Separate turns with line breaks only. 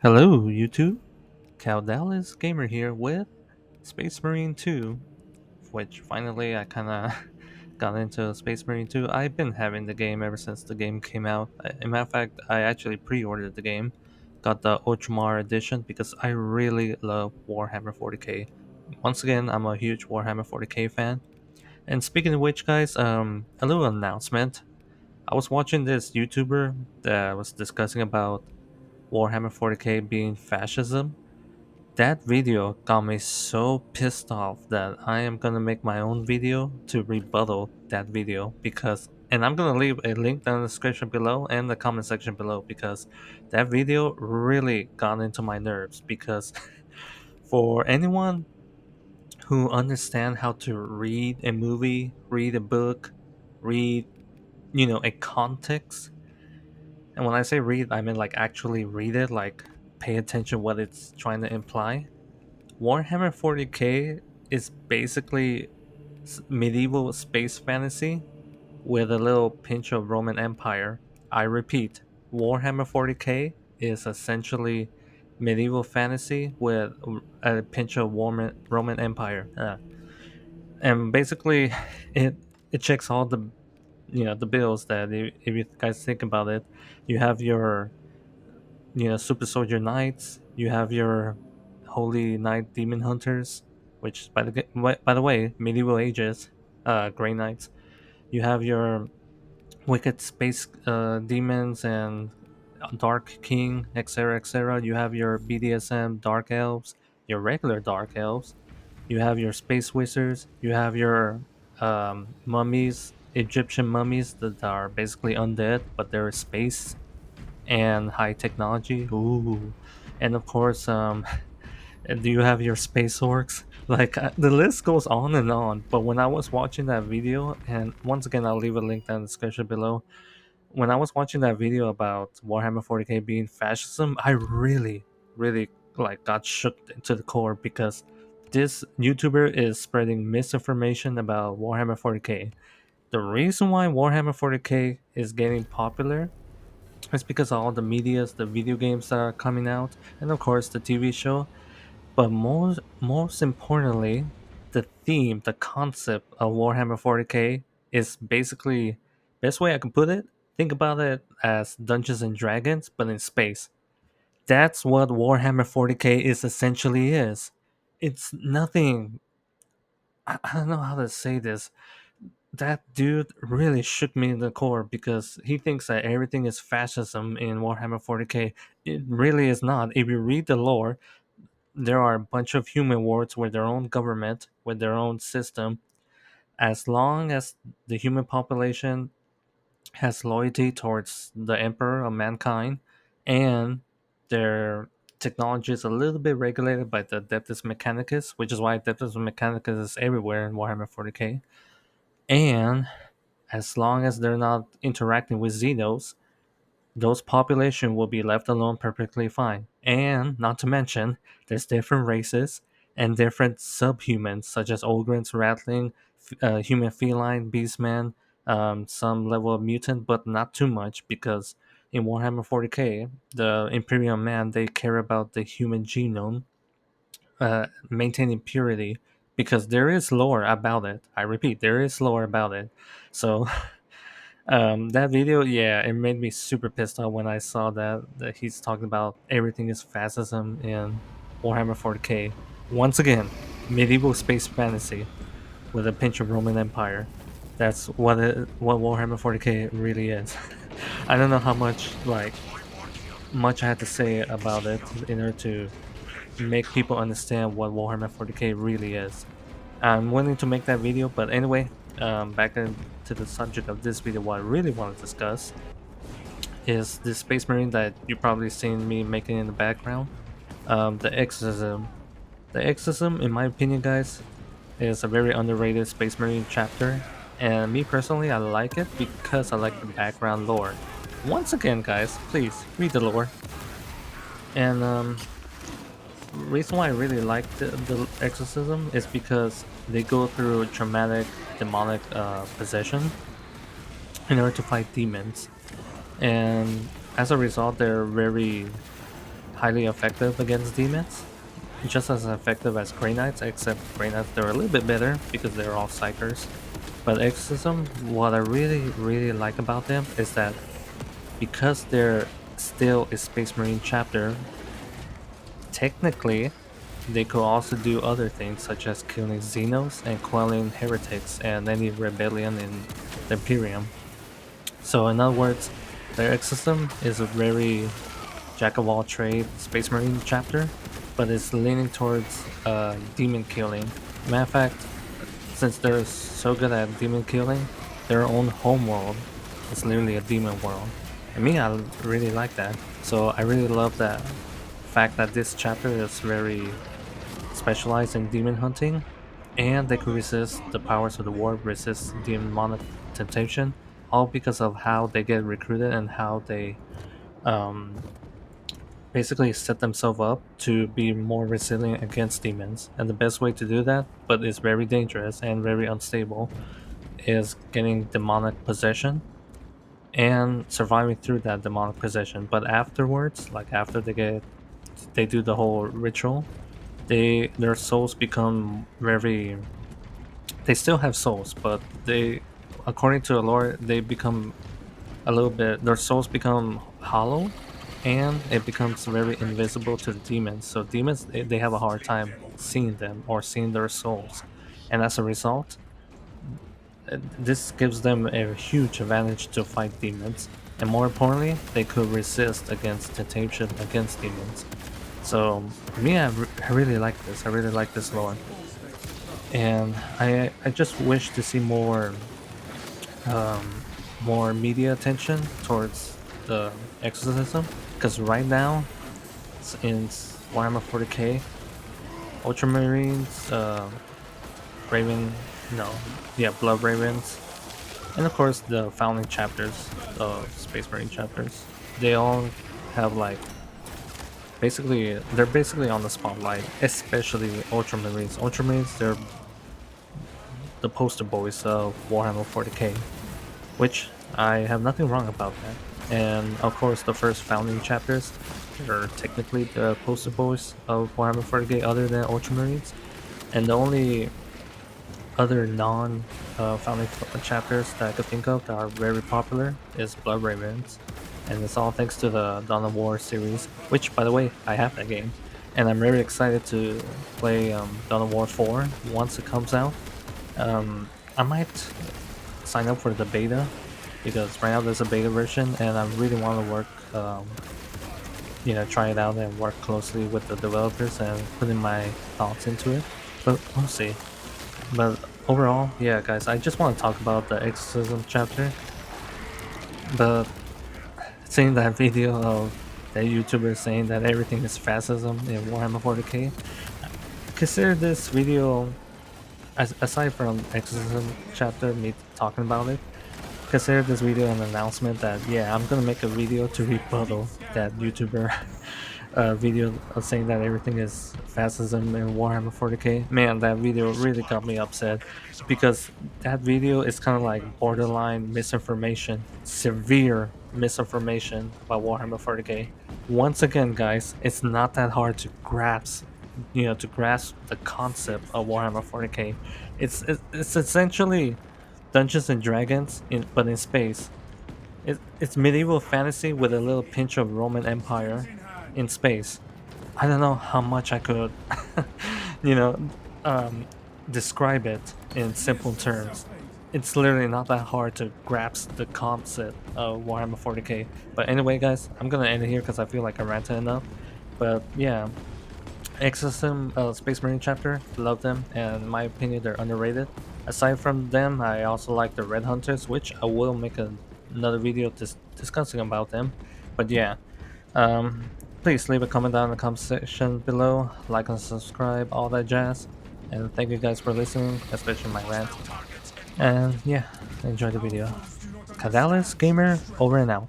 Hello, YouTube. Caldalis Gamer here with Space Marine 2, which finally I kind of got into Space Marine 2. I've been having the game ever since the game came out. In matter of fact, I actually pre-ordered the game, got the Ultramar edition because I really love Warhammer 40k. Once again, I'm a huge Warhammer 40k fan. And speaking of which, guys, a little announcement. I was watching this YouTuber that was discussing about Warhammer 40k being fascism. That video got me so pissed off that I am gonna make my own video to rebuttal that video because and I'm gonna leave a link down in the description below and the comment section below because that video really got into my nerves because for anyone who understand how to read a movie, read a book, read a context, and when I say read I mean like actually read it, like pay attention what it's trying to imply. Warhammer 40k is basically medieval space fantasy with a little pinch of Roman Empire. I repeat, Warhammer 40k is essentially medieval fantasy with a pinch of Roman Empire. And basically, it it checks all the the bills that if you guys think about it, you have your super soldier knights. You have your holy knight demon hunters, which by the way, medieval ages, gray knights. You have your wicked space demons and dark king, etc., etc. You have your BDSM dark elves, your regular dark elves. You have your space wizards. You have your mummies, Egyptian mummies that are basically undead, but they're space and high technology. Ooh, and of course, do you have your space orcs? Like the list goes on and on. But when I was watching that video, and once again, I'll leave a link down in the description below. When I was watching that video about Warhammer 40k being fascism, I really like got shook to the core because this YouTuber is spreading misinformation about Warhammer 40k. The reason why Warhammer 40k is getting popular it's because of all the medias, the video games that are coming out, and of course the TV show. But most importantly, the theme, the concept of Warhammer 40k is basically best way I can put it. Think about it as Dungeons and Dragons, but in space. That's what Warhammer 40k is essentially is. It's nothing. I don't know how to say this. That dude really shook me in the core because he thinks that everything is fascism in Warhammer 40k. It really is not. If you read the lore, there are a bunch of human wards with their own government, with their own system. As long as the human population has loyalty towards the Emperor of mankind and their technology is a little bit regulated by the Adeptus Mechanicus, which is why Adeptus Mechanicus is everywhere in Warhammer 40k. And as long as they're not interacting with Xenos, those population will be left alone perfectly fine. And not to mention, there's different races and different subhumans, such as Ogrins, Ratling, human feline, beastman, some level of mutant, but not too much because in Warhammer 40k, the Imperial Man they care about the human genome, maintaining purity because there is lore about it. I repeat, there is lore about it. So that video, yeah, it made me super pissed off when I saw that he's talking about everything is fascism in Warhammer 40k. Once again, medieval space fantasy with a pinch of Roman Empire. That's what Warhammer 40k really is. I don't know how much I had to say about it in order to make people understand what Warhammer 40k really is. I'm willing to make that video, but anyway, back into the subject of this video, what I really want to discuss is the Space Marine that you probably seen me making in the background. The Exorcism. The Exorcism, in my opinion, guys, is a very underrated Space Marine chapter, and me personally, I like it because I like the background lore. Once again, guys, please read the lore. And reason why I really like the Exorcism is because they go through traumatic demonic possession in order to fight demons, and as a result, they're very highly effective against demons, just as effective as Grey Knights, except Grey Knights they're a little bit better because they're all psychers. But Exorcism, what I really like about them is that because they're still a Space Marine chapter, technically they could also do other things such as killing Xenos and quelling heretics and any rebellion in the Imperium. So in other words, their Exorcism is a very jack of all trade Space Marine chapter, but it's leaning towards demon killing. Matter of fact, since they're so good at demon killing, their own homeworld is literally a demon world. And me, I really like that. So I really love that fact that this chapter is very specialized in demon hunting, and they could resist the powers of the war, resist demonic temptation, all because of how they get recruited and how they um, basically set themselves up to be more resilient against demons. And the best way to do that, but it's very dangerous and very unstable, is getting demonic possession and surviving through that demonic possession. But afterwards, like after they do the whole ritual, their souls become very, they still have souls, but they, according to the lore, they become a little bit, their souls become hollow, and it becomes very invisible to the demons. So demons, they have a hard time seeing them or seeing their souls, and as a result, this gives them a huge advantage to fight demons, and more importantly, they could resist against temptation against demons. So for me, I really like this. I really like this lore, and I just wish to see more media attention towards the exorcism, because right now in Warhammer 40k, Ultramarines, Raven, no, yeah, Blood Ravens, and of course the founding chapters of Space Marine chapters, they all have like they're basically on the spotlight, especially Ultramarines. Ultramarines, they're the poster boys of Warhammer 40k, which I have nothing wrong about that. And of course, the first founding chapters are technically the poster boys of Warhammer 40k, other than Ultramarines. And the only other non founding chapters that I could think of that are very popular is Blood Ravens. And it's all thanks to the Dawn of War series, which, by the way, I have that game. And I'm very excited to play Dawn of War 4 once it comes out. I might sign up for the beta because right now there's a beta version, and I really want to work, try it out and work closely with the developers and put in my thoughts into it. But we'll see. But overall, yeah, guys, I just want to talk about the exorcism chapter. But seeing that video of that YouTuber saying that everything is fascism in Warhammer 40k, consider this video, aside from exorcism chapter, me talking about it, consider this video an announcement that yeah, I'm gonna make a video to rebuttal that YouTuber video of saying that everything is fascism in Warhammer 40k. Man, that video really got me upset because that video is kind of like borderline misinformation, severe misinformation about Warhammer 40k. Once again, guys, it's not that hard to grasp the concept of Warhammer 40k. It's essentially Dungeons and Dragons but in space. It's medieval fantasy with a little pinch of Roman Empire in space. I don't know how much I could, you know, um, describe it in simple terms. It's literally not that hard to grasp the concept of Warhammer 40k. But anyway, guys, I'm gonna end it here because I feel like I ranted enough. But yeah, Exorcism Space Marine chapter, love them, and in my opinion, they're underrated. Aside from them, I also like the Red Hunters, which I will make another video discussing about them. But yeah, um, please leave a comment down in the comment section below, like and subscribe, all that jazz. And thank you guys for listening, especially my rant. And yeah, enjoy the video. Kadalis Gamer, over and out.